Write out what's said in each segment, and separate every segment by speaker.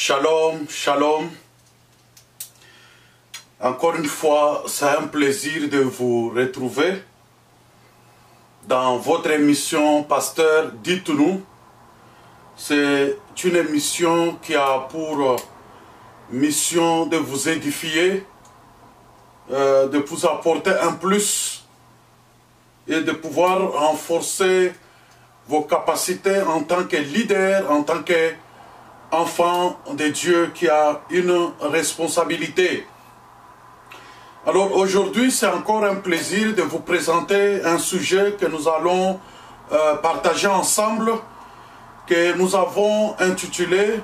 Speaker 1: Shalom, shalom. Encore une fois, c'est un plaisir de vous retrouver dans votre émission Pasteur, dites-nous. C'est une émission qui a pour mission de vous édifier, de vous apporter un plus et de pouvoir renforcer vos capacités en tant que leader, en tant qu'enfant de Dieu qui a une responsabilité. Alors aujourd'hui, c'est encore un plaisir de vous présenter un sujet que nous allons partager ensemble, que nous avons intitulé,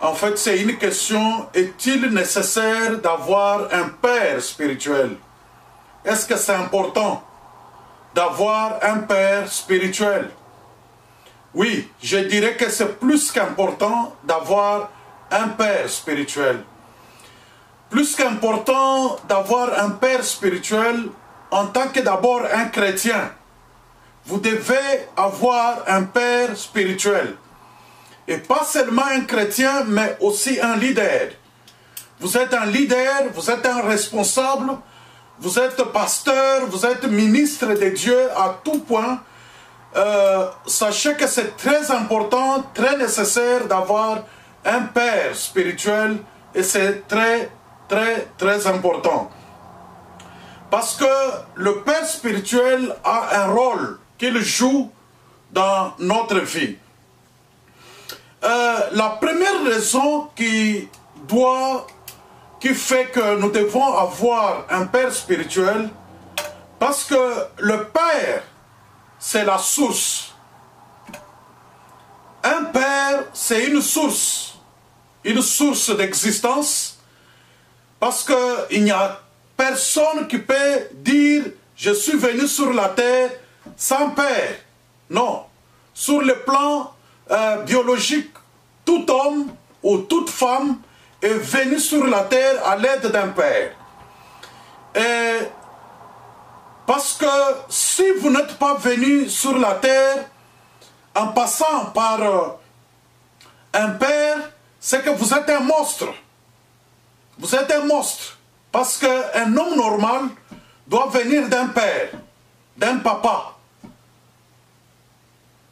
Speaker 1: en fait c'est une question, est-il nécessaire d'avoir un père spirituel? Est-ce que c'est important d'avoir un père spirituel? Oui, je dirais que c'est plus qu'important d'avoir un père spirituel. Plus qu'important d'avoir un père spirituel en tant que d'abord un chrétien. Vous devez avoir un père spirituel. Et pas seulement un chrétien, mais aussi un leader. Vous êtes un leader, vous êtes un responsable, vous êtes pasteur, vous êtes ministre de Dieu à tout point. Sachez que c'est très important, très nécessaire d'avoir un père spirituel et c'est très important. Parce que le père spirituel a un rôle qu'il joue dans notre vie. La première raison qui fait que nous devons avoir un père spirituel, parce que le père, c'est la source. Un père, c'est une source d'existence, parce qu'il n'y a personne qui peut dire « je suis venu sur la terre sans père ». Non, sur le plan biologique, tout homme ou toute femme est venu sur la terre à l'aide d'un père. Et parce que si vous n'êtes pas venu sur la terre en passant par un père, c'est que vous êtes un monstre. Vous êtes un monstre. Parce qu'un homme normal doit venir d'un père, d'un papa.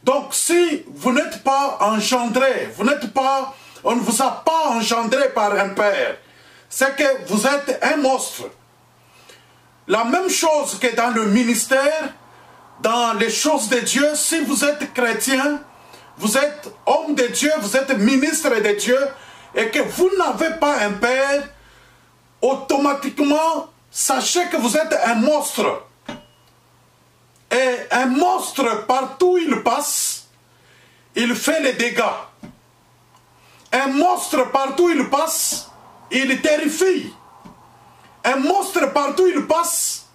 Speaker 1: Donc si vous n'êtes pas engendré, on ne vous a pas engendré par un père, c'est que vous êtes un monstre. La même chose que dans le ministère, dans les choses de Dieu, si vous êtes chrétien, vous êtes homme de Dieu, vous êtes ministre de Dieu, et que vous n'avez pas un père, automatiquement, sachez que vous êtes un monstre. Et un monstre, partout où il passe, il fait les dégâts. Un monstre, partout où il passe, il terrifie. Un monstre, partout où il passe,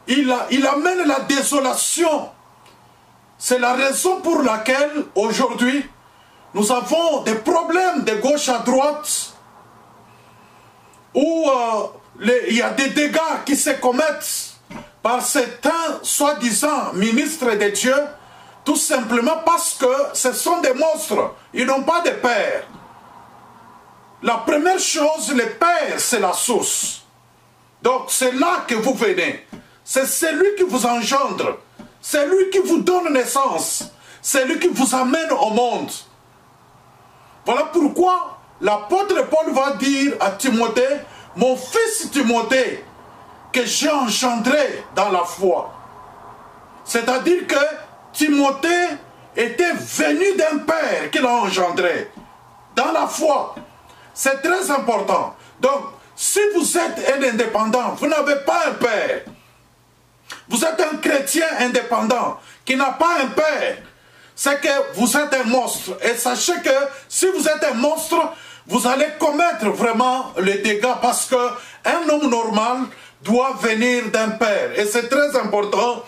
Speaker 1: il amène la désolation. C'est la raison pour laquelle, aujourd'hui, nous avons des problèmes de gauche à droite, où il y a des dégâts qui se commettent par certains soi-disant ministres de Dieu, tout simplement parce que ce sont des monstres, ils n'ont pas de père. La première chose, le père, c'est la source. Donc c'est là que vous venez. C'est celui qui vous engendre, c'est lui qui vous donne naissance, c'est lui qui vous amène au monde. Voilà pourquoi l'apôtre Paul va dire à Timothée, « Mon fils Timothée, que j'ai engendré dans la foi. » C'est-à-dire que Timothée était venu d'un père qu'il a engendré dans la foi. C'est très important. Donc, si vous êtes un indépendant, vous n'avez pas un père. Vous êtes un chrétien indépendant qui n'a pas un père. C'est que vous êtes un monstre. Et sachez que si vous êtes un monstre, vous allez commettre vraiment les dégâts parce qu'un homme normal doit venir d'un père. Et c'est très important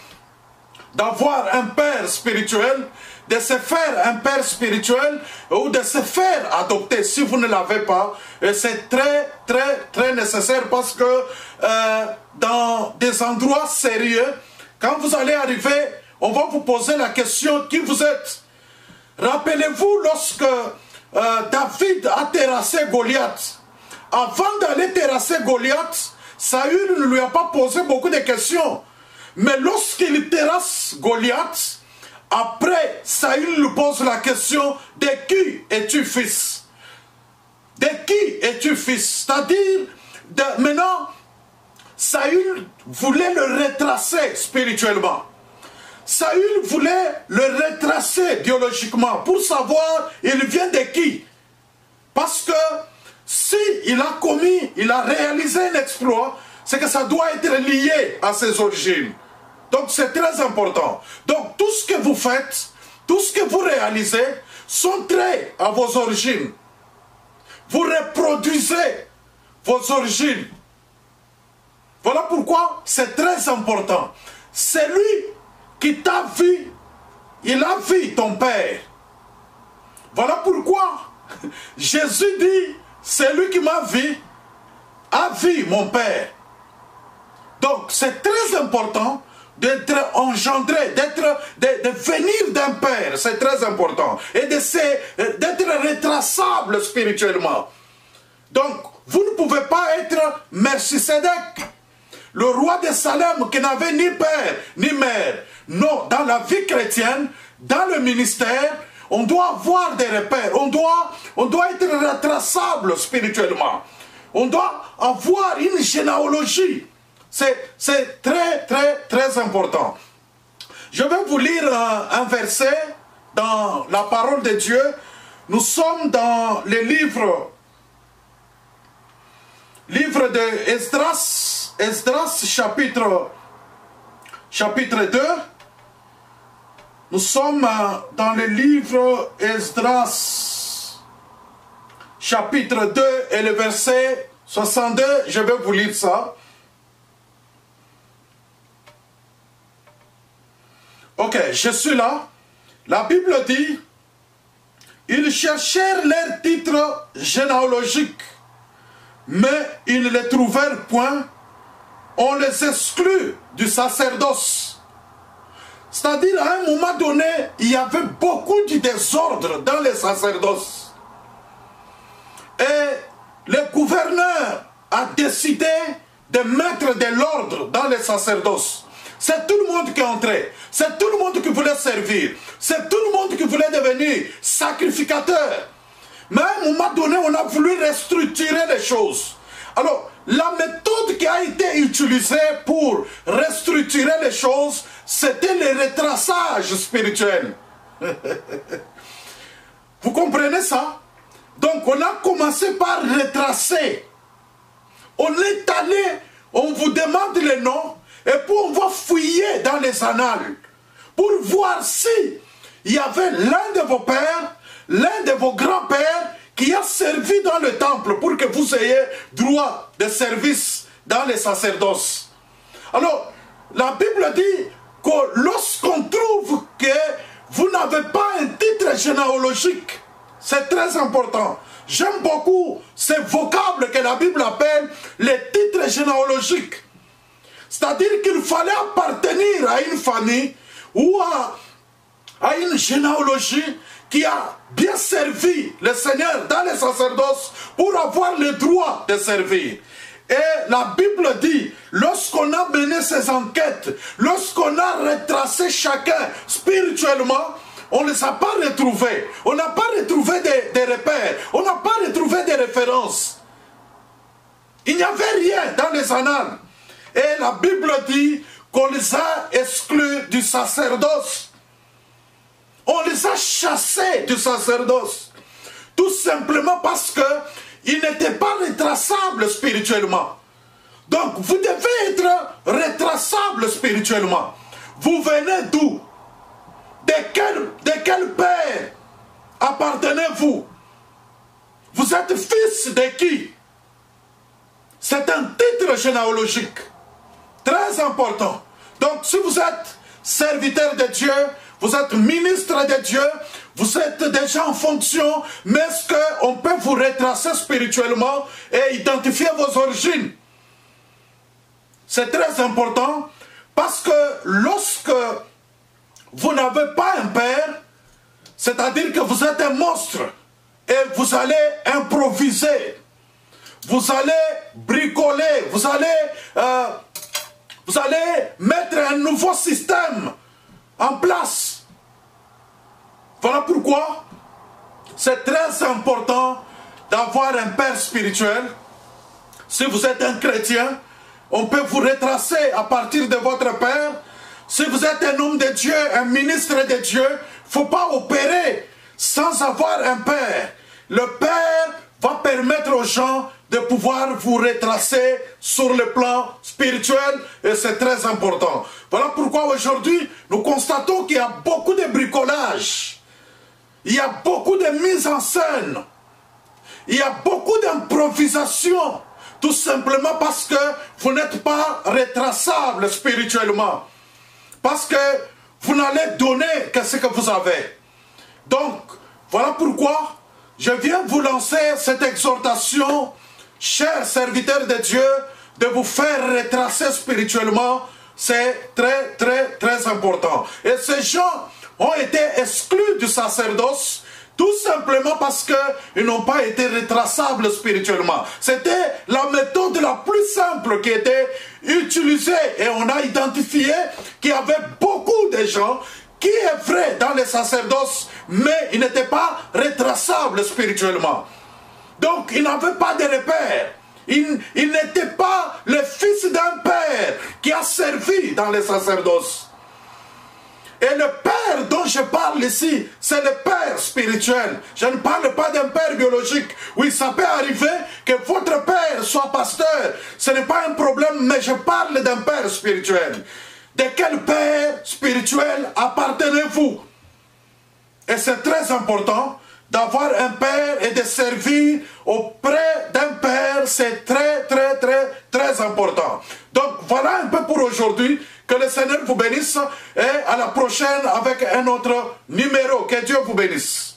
Speaker 1: d'avoir un père spirituel, de se faire un père spirituel ou de se faire adopter si vous ne l'avez pas. Et c'est très nécessaire parce que dans des endroits sérieux, quand vous allez arriver, on va vous poser la question qui vous êtes. Rappelez-vous lorsque David a terrassé Goliath. Avant d'aller terrasser Goliath, Saül ne lui a pas posé beaucoup de questions. Mais lorsqu'il terrasse Goliath, après, Saül lui pose la question, de qui es-tu fils? De qui es-tu fils? C'est-à-dire, maintenant, Saül voulait le retracer spirituellement. Saül voulait le retracer biologiquement pour savoir il vient de qui. Parce que si il a réalisé un exploit, c'est que ça doit être lié à ses origines. Donc c'est très important. Donc tout ce que vous faites, tout ce que vous réalisez, sont traits à vos origines. Vous reproduisez vos origines. Voilà pourquoi c'est très important. C'est lui qui t'a vu, il a vu ton Père. Voilà pourquoi Jésus dit, c'est lui qui m'a vu, a vu mon Père. Donc c'est très important d'être engendré, de venir d'un Père, c'est très important. Et d'être retraçable spirituellement. Donc vous ne pouvez pas être Melchisédek, le roi de Salem qui n'avait ni père ni mère. Non, dans la vie chrétienne, dans le ministère, on doit avoir des repères, on doit être retraçable spirituellement. On doit avoir une généalogie. C'est très, très, très important. Je vais vous lire un verset dans la parole de Dieu. Nous sommes dans le livre de Esdras chapitre 2. Nous sommes dans le livre Esdras chapitre 2 et le verset 62. Je vais vous lire ça. Ok, je suis là. La Bible dit, ils cherchèrent leur titre généalogique, mais ils ne les trouvèrent point. On les exclut du sacerdoce. C'est-à-dire, à un moment donné, il y avait beaucoup de désordre dans les sacerdoces. Et le gouverneur a décidé de mettre de l'ordre dans les sacerdoces. C'est tout le monde qui entrait. C'est tout le monde qui voulait servir. C'est tout le monde qui voulait devenir sacrificateur. Mais à un moment donné, on a voulu restructurer les choses. Alors, la méthode qui a été utilisée pour restructurer les choses, c'était le retraçage spirituel. Vous comprenez ça? Donc, on a commencé par retracer. On est allé, on vous demande les noms, et puis on va fouiller dans les annales pour voir si il y avait l'un de vos pères, l'un de vos grands-pères qui a servi dans le temple pour que vous ayez droit de service dans les sacerdoces. Alors, la Bible dit que lorsqu'on trouve que vous n'avez pas un titre généalogique, c'est très important. J'aime beaucoup ce vocable que la Bible appelle les titres généalogiques. C'est-à-dire qu'il fallait appartenir à une famille ou à une généalogie qui a bien servi le Seigneur dans les sacerdoces pour avoir le droit de servir. Et la Bible dit, lorsqu'on a mené ces enquêtes, lorsqu'on a retracé chacun spirituellement, on ne les a pas retrouvés. On n'a pas retrouvé des repères. On n'a pas retrouvé des références. Il n'y avait rien dans les annales. Et la Bible dit qu'on les a exclus du sacerdoce. On les a chassés du sacerdoce. Tout simplement parce qu'ils n'étaient pas retraçables spirituellement. Donc vous devez être retraçable spirituellement. Vous venez d'où? De quel père appartenez-vous? Vous êtes fils de qui? C'est un titre généalogique. Très important. Donc si vous êtes serviteur de Dieu, vous êtes ministre de Dieu, vous êtes déjà en fonction, mais est-ce qu'on peut vous retracer spirituellement et identifier vos origines? C'est très important parce que lorsque vous n'avez pas un père, c'est-à-dire que vous êtes un monstre. et vous allez improviser. Vous allez bricoler. Vous allez mettre un nouveau système en place. Voilà pourquoi c'est très important d'avoir un père spirituel. Si vous êtes un chrétien, on peut vous retracer à partir de votre père. Si vous êtes un homme de Dieu, un ministre de Dieu, il ne faut pas opérer sans avoir un père. Le père va permettre aux gens de pouvoir vous retracer sur le plan spirituel et c'est très important. Voilà pourquoi aujourd'hui, nous constatons qu'il y a beaucoup de bricolage. Il y a beaucoup de mise en scène. Il y a beaucoup d'improvisation. Tout simplement parce que vous n'êtes pas retraçable spirituellement. Parce que vous n'allez donner que ce que vous avez. Donc, voilà pourquoi je viens vous lancer cette exhortation, chers serviteurs de Dieu, de vous faire retracer spirituellement. C'est très, très, très important. Et ces gens ont été exclus du sacerdoce tout simplement parce qu'ils n'ont pas été retraçables spirituellement. C'était la méthode la plus simple qui était utilisée et on a identifié qu'il y avait beaucoup de gens qui œuvraient dans les sacerdoces mais ils n'étaient pas retraçables spirituellement. Donc ils n'avaient pas de repères. Ils n'étaient pas le fils d'un père qui a servi dans les sacerdoces. Et le père dont je parle ici, c'est le père spirituel. Je ne parle pas d'un père biologique. Oui, ça peut arriver que votre père soit pasteur. Ce n'est pas un problème, mais je parle d'un père spirituel. De quel père spirituel appartenez-vous? Et c'est très important d'avoir un père et de servir auprès d'un père. C'est très, très, très, très important. Donc, voilà un peu pour aujourd'hui. Que le Seigneur vous bénisse et à la prochaine avec un autre numéro. Que Dieu vous bénisse.